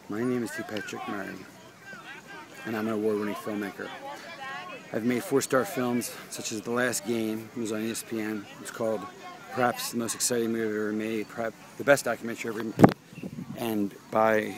My name is T. Patrick Murray, and I'm an award-winning filmmaker. I've made 4-star films, such as The Last Game. It was on ESPN. It was called perhaps the most exciting movie I've ever made, perhaps the best documentary ever made, and by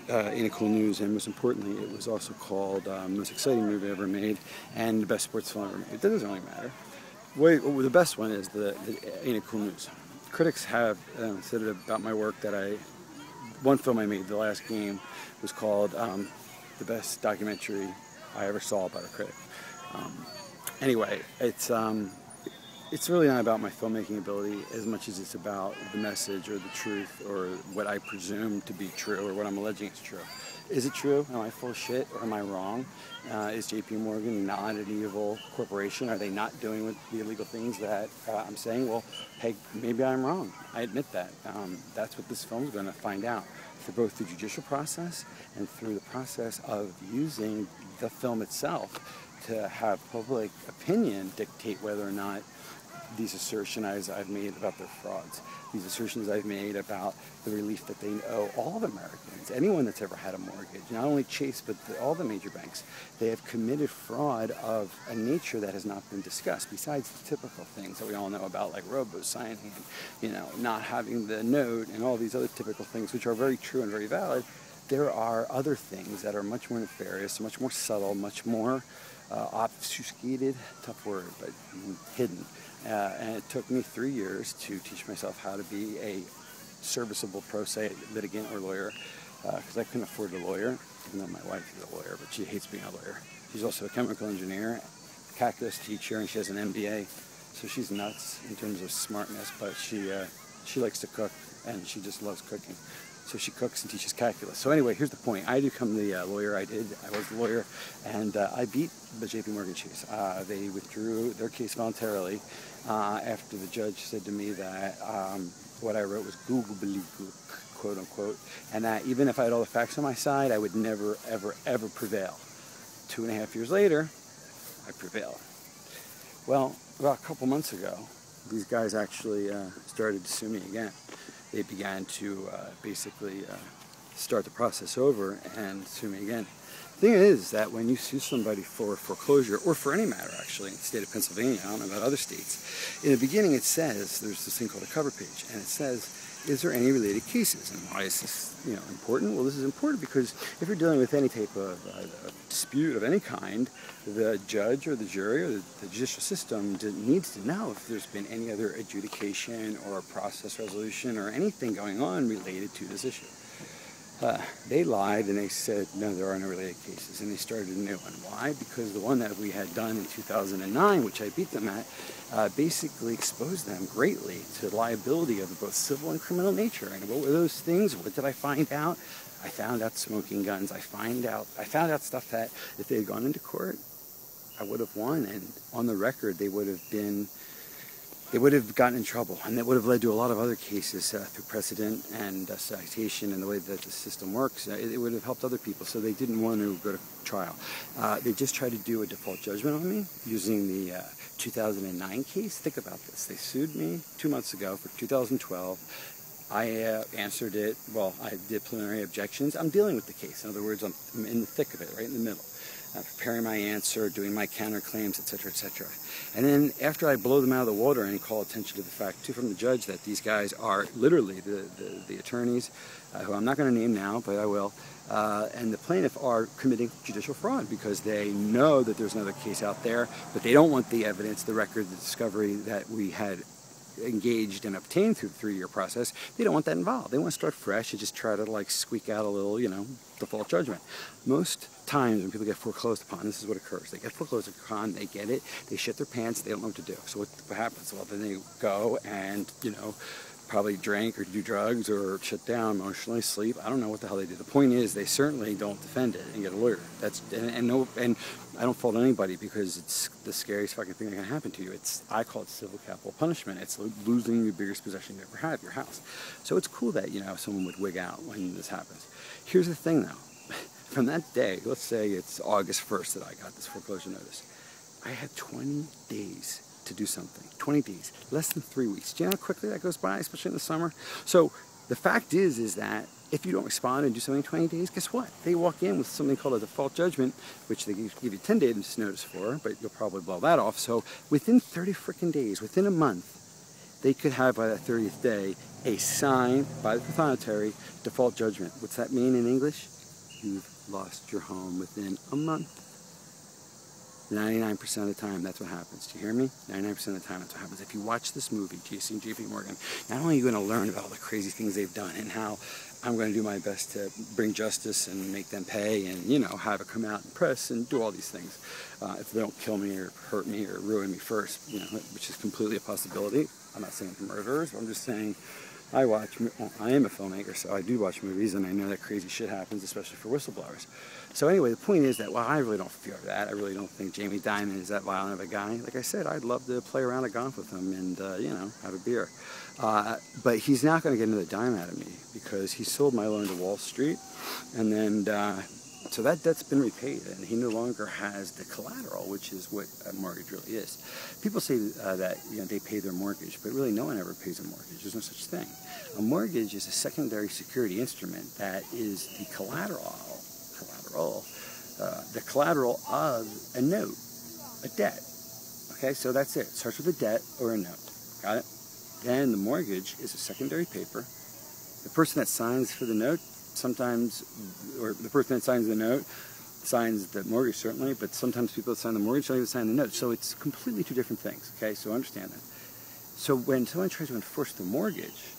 Ain't It Cool News. And most importantly, it was also called the most exciting movie ever made and the best sports film ever made. It doesn't really matter. The best one is the Ain't It Cool News. Critics have said it about my work that one film I made, The Last Game, was called the best documentary I ever saw about a critic. Anyway, it's really not about my filmmaking ability as much as it's about the message or the truth or what I presume to be true or what I'm alleging is true. Is it true? Am I full of shit or am I wrong? Is J.P. Morgan not an evil corporation? Are they not doing the illegal things that I'm saying? Well, hey, maybe I'm wrong. I admit that. That's what this film is going to find out through both the judicial process and through the process of using the film itself to have public opinion dictate whether or not these assertions I've made about their frauds, these assertions I've made about the relief that they owe all of Americans, anyone that's ever had a mortgage, not only Chase, but all the major banks. They have committed fraud of a nature that has not been discussed, besides the typical things that we all know about, like robo-signing, not having the note, and all these other typical things, which are very true and very valid. There are other things that are much more nefarious, much more subtle, much more obfuscated, tough word, but hidden. And it took me 3 years to teach myself how to be a serviceable pro se litigant or lawyer, because I couldn't afford a lawyer, even though my wife is a lawyer, but she hates being a lawyer. She's also a chemical engineer, calculus teacher, and she has an MBA, so she's nuts in terms of smartness, but she likes to cook, and she just loves cooking. So she cooks and teaches calculus. So anyway, here's the point. I become the lawyer. I was the lawyer, and I beat the J.P. Morgan Chase. They withdrew their case voluntarily after the judge said to me that what I wrote was googly-gook, quote unquote, and that even if I had all the facts on my side, I would never, ever, ever prevail. 2.5 years later, I prevailed. Well, about a couple months ago, these guys actually started to sue me again. They began to basically start the process over and sue me again. The thing is that when you sue somebody for foreclosure, or for any matter actually, in the state of Pennsylvania, I don't know about other states, in the beginning it says, there's this thing called a cover page, and it says, is there any related cases? And why is this important? Well, this is important because if you're dealing with any type of dispute of any kind, the judge or the jury or the judicial system needs to know if there's been any other adjudication or process resolution or anything going on related to this issue. They lied and they said, no, there are no related cases, and they started a new one. Why? Because the one that we had done in 2009, which I beat them at, basically exposed them greatly to liability of both civil and criminal nature. And what were those things? What did I find out? I found out smoking guns. I found out stuff that if they had gone into court, I would have won, and on the record they would have gotten in trouble, and that would have led to a lot of other cases through precedent and citation and the way that the system works. It would have helped other people, so they didn't want to go to trial. They just tried to do a default judgment on me using the 2009 case. Think about this. They sued me 2 months ago for 2012. I answered it. Well, I did preliminary objections. I'm dealing with the case. In other words, I'm in the thick of it, right in the middle. Preparing my answer, doing my counterclaims, etc., etc. And then after I blow them out of the water and call attention to the fact, too, from the judge that these guys are literally the attorneys, who I'm not going to name now, but I will, and the plaintiff are committing judicial fraud because they know that there's another case out there, but they don't want the evidence, the record, the discovery that we had engaged and obtained through the 3-year process. They don't want that involved. They want to start fresh and just try to squeak out a little, default judgment. Most times when people get foreclosed upon, this is what occurs. They get foreclosed upon, they get it, they shit their pants, they don't know what to do. So what happens? Well, then they go and, probably drink or do drugs or shut down emotionally, sleep. I don't know what the hell they do. The point is, they certainly don't defend it and get a lawyer. And I don't fault anybody because it's the scariest fucking thing that can happen to you. I call it civil capital punishment. It's losing your biggest possession you ever had, your house. So it's cool that someone would wig out when this happens. Here's the thing, though. From that day, let's say it's August 1st that I got this foreclosure notice. I had 20 days to do something. 20 days, less than 3 weeks. Do you know how quickly that goes by, especially in the summer? So the fact is that if you don't respond and do something in 20 days, guess what? They walk in with something called a default judgment, which they give you 10 days notice for, but you'll probably blow that off. So within 30 freaking days, within a month, they could have by that 30th day a signed by the prothonotary default judgment. What's that mean in English? You've lost your home within a month. 99% of the time, that's what happens. Do you hear me? 99% of the time, that's what happens. If you watch this movie, JP Morgan, not only are you going to learn about all the crazy things they've done and how I'm going to do my best to bring justice and make them pay and, you know, have it come out in press and do all these things. If they don't kill me or hurt me or ruin me first, you know, which is completely a possibility. I'm not saying they're murderers. I'm just saying I am a filmmaker, so I do watch movies, and I know that crazy shit happens, especially for whistleblowers. So anyway, the point is that, well, I really don't fear that. I really don't think Jamie Dimon is that violent of a guy. Like I said, I'd love to play around a golf with him and, you know, have a beer. But he's not going to get another dime out of me because he sold my loan to Wall Street, and then so that debt's been repaid, and he no longer has the collateral, which is what a mortgage really is. People say that, you know, they pay their mortgage, but really no one ever pays a mortgage. There's no such thing. A mortgage is a secondary security instrument that is the collateral of a note, a debt. Okay, so that's it. It starts with a debt or a note. Got it? Then the mortgage is a secondary paper. The person that signs for the note sometimes, or the person that signs the note signs the mortgage certainly, but sometimes people that sign the mortgage don't even sign the note. So it's completely two different things. Okay, so understand that. So when someone tries to enforce the mortgage,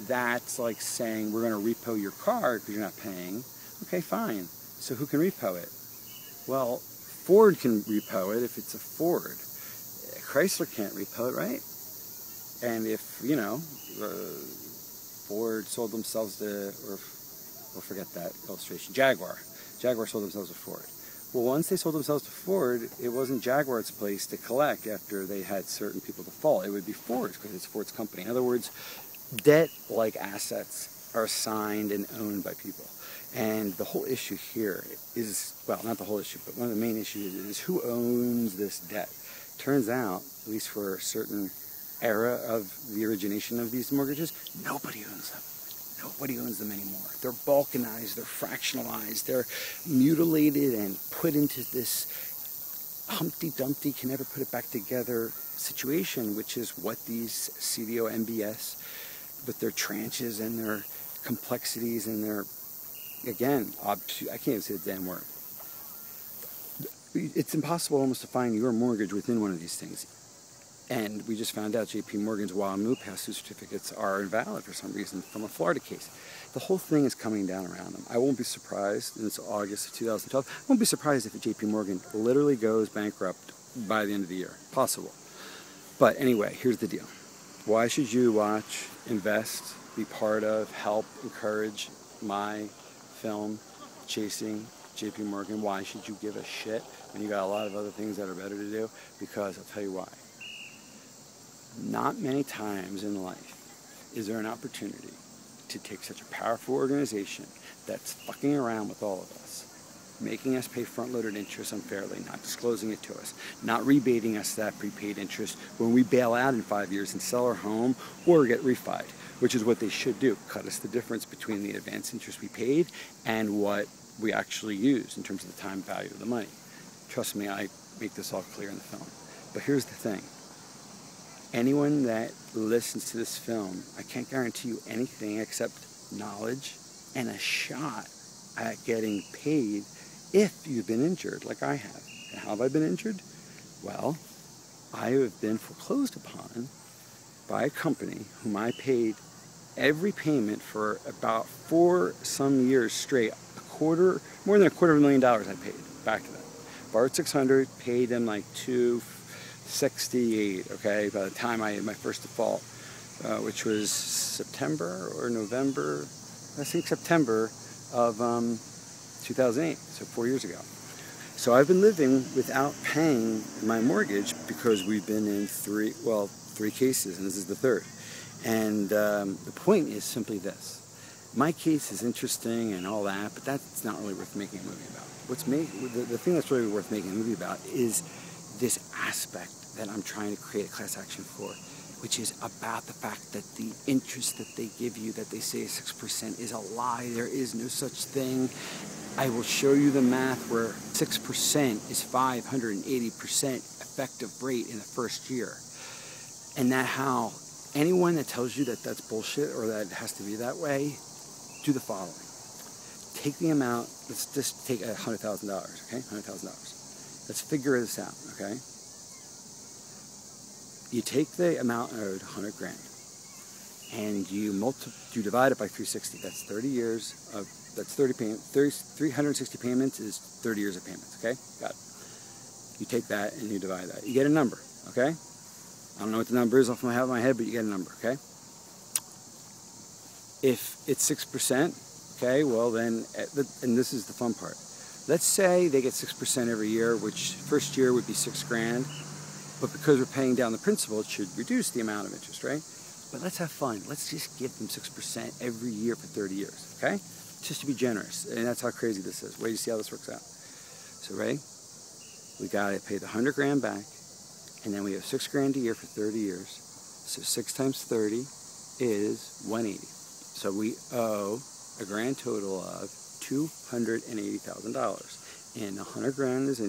that's like saying we're going to repo your car because you're not paying. Okay, fine. So who can repo it? Well, Ford can repo it if it's a Ford. Chrysler can't repo it, right? And if, you know, Ford sold themselves to, or we'll forget that illustration, Jaguar sold themselves to Ford. Well, once they sold themselves to Ford, it wasn't Jaguar's place to collect after they had certain people default. It would be Ford's because it's Ford's company. In other words, debt-like assets are assigned and owned by people. And the whole issue here is, well, not the whole issue, but one of the main issues is who owns this debt. Turns out, at least for a certain era of the origination of these mortgages, nobody owns them. Nobody owns them anymore. They're balkanized, they're fractionalized, they're mutilated and put into this Humpty Dumpty can never put it back together situation, which is what these CDO MBS, with their tranches and their complexities and their, again, I can't even say the damn word. It's impossible almost to find your mortgage within one of these things. And we just found out JP Morgan's WAMU pass-through certificates are invalid for some reason from a Florida case. The whole thing is coming down around them. I won't be surprised, and it's August of 2012, I won't be surprised if JP Morgan literally goes bankrupt by the end of the year. Possible. But anyway, here's the deal. Why should you watch, invest, be part of, help, encourage my film, Chasing JP Morgan? Why should you give a shit when you got a lot of other things that are better to do? Because I'll tell you why. Not many times in life is there an opportunity to take such a powerful organization that's fucking around with all of us, making us pay front-loaded interest unfairly, not disclosing it to us, not rebating us that prepaid interest when we bail out in 5 years and sell our home or get refied, which is what they should do, cut us the difference between the advance interest we paid and what we actually used in terms of the time value of the money. Trust me, I make this all clear in the film. But here's the thing. Anyone that listens to this film, I can't guarantee you anything except knowledge and a shot at getting paid if you've been injured like I have. And how have I been injured? Well, I have been foreclosed upon by a company whom I paid every payment for about 4 some years straight. More than $250,000 I paid back to them. Borrowed $600, paid them like $268, okay, by the time I had my first default, which was September or November, I think September of 2008, so 4 years ago. So I've been living without paying my mortgage because we've been in three cases, and this is the third. And the point is simply this. My case is interesting and all that, but that's not really worth making a movie about. The thing that's really worth making a movie about is this aspect that I'm trying to create a class action for, which is about the fact that the interest that they give you, that they say is 6%, is a lie. There is no such thing. I will show you the math where 6% is 580% effective rate in the first year. And that how anyone that tells you that that's bullshit or that it has to be that way, do the following. Take the amount, let's just take $100,000, okay? $100,000. Let's figure this out, okay? You take the amount owed, 100 grand, and you divide it by 360. That's 30 years of, that's 360 payments is 30 years of payments, okay? Got it. You take that and you divide that. You get a number, okay? I don't know what the number is off the top of my head, but you get a number, okay? If it's 6%, okay, well then, and this is the fun part. Let's say they get 6% every year, which first year would be 6 grand. But because we're paying down the principal, it should reduce the amount of interest, right? But let's have fun. Let's just give them 6% every year for 30 years, okay? Just to be generous. And that's how crazy this is. Wait to see how this works out. So, ready? We got to pay the 100 grand back, and then we have 6 grand a year for 30 years. So 6 times 30 is 180. So we owe a grand total of $280,000. And 100 grand is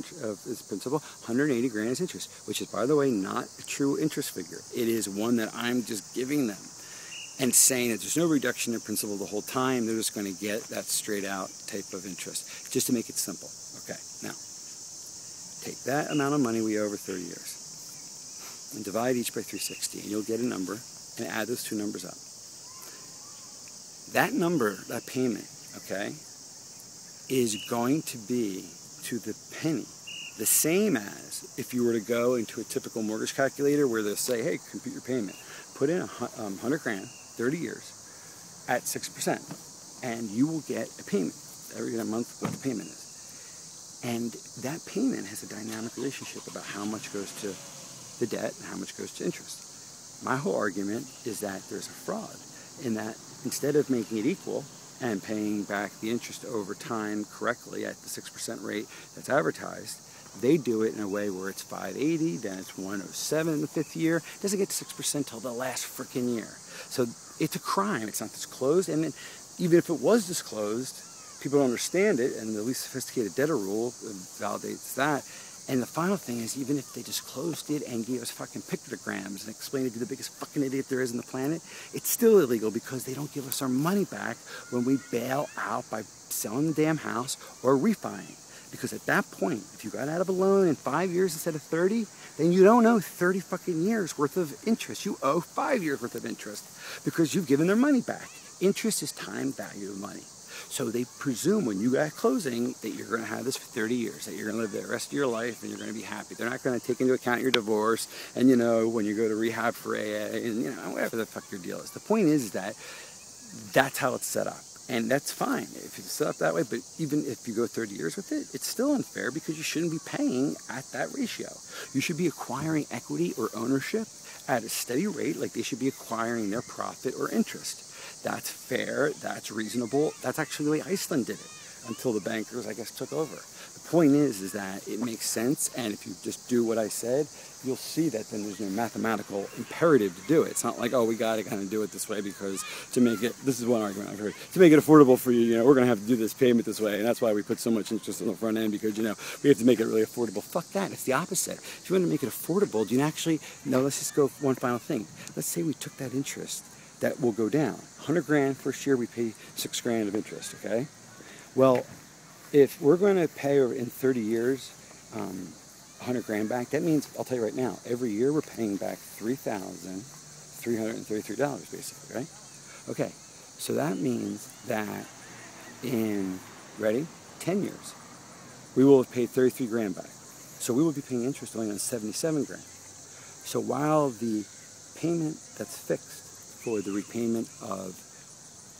principal, 180 grand is interest, which is, by the way, not a true interest figure. It is one that I'm just giving them and saying that there's no reduction in principal the whole time. They're just going to get that straight out type of interest, just to make it simple. Okay, now, take that amount of money we owe over 30 years and divide each by 360, and you'll get a number, and add those two numbers up. That number, that payment, okay, is going to be to the penny the same as if you were to go into a typical mortgage calculator where they'll say, hey, compute your payment. Put in 100 grand, 30 years at 6%, and you will get a payment every month what the payment is. And that payment has a dynamic relationship about how much goes to the debt and how much goes to interest. My whole argument is that there's a fraud in that instead of making it equal and paying back the interest over time correctly at the 6% rate that's advertised, they do it in a way where it's 580, then it's 107 in the 5th year. It doesn't get to 6% till the last freaking year. So it's a crime. It's not disclosed. And then even if it was disclosed, people don't understand it, and the least sophisticated debtor rule validates that. And the final thing is, even if they disclosed it and gave us fucking pictograms and explained it to the biggest fucking idiot there is on the planet, it's still illegal because they don't give us our money back when we bail out by selling the damn house or refining. Because at that point, if you got out of a loan in 5 years instead of 30, then you don't owe 30 fucking years worth of interest. You owe 5 years worth of interest because you've given their money back. Interest is time value of money. So they presume when you got closing that you're going to have this for 30 years, that you're going to live the rest of your life and you're going to be happy. They're not going to take into account your divorce and, you know, when you go to rehab for AA and, you know, whatever the fuck your deal is. The point is that that's how it's set up. And that's fine if it's set up that way, but even if you go 30 years with it, it's still unfair because you shouldn't be paying at that ratio. You should be acquiring equity or ownership at a steady rate, like they should be acquiring their profit or interest. That's fair, that's reasonable. That's actually the way Iceland did it until the bankers, I guess, took over. The point is that it makes sense, and if you just do what I said, you'll see that then there's no mathematical imperative to do it. It's not like, oh, we got to kind of do it this way because to make it, this is one argument I've heard, to make it affordable for you, you know, we're going to have to do this payment this way, and that's why we put so much interest on the front end because, you know, we have to make it really affordable. Fuck that. It's the opposite. If you want to make it affordable, do you actually, no, let's just go one final thing. Let's say we took that interest, that will go down. 100 grand first year, we pay 6 grand of interest, okay? Well, if we're going to pay in 30 years 100 grand back, that means, I'll tell you right now, every year we're paying back $3,333 basically, right? Okay, so that means that in, ready, 10 years, we will have paid 33 grand back. So we will be paying interest only on 77 grand. So while the payment that's fixed for the repayment of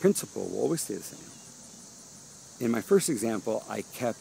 principal will always stay the same. In my first example, I kept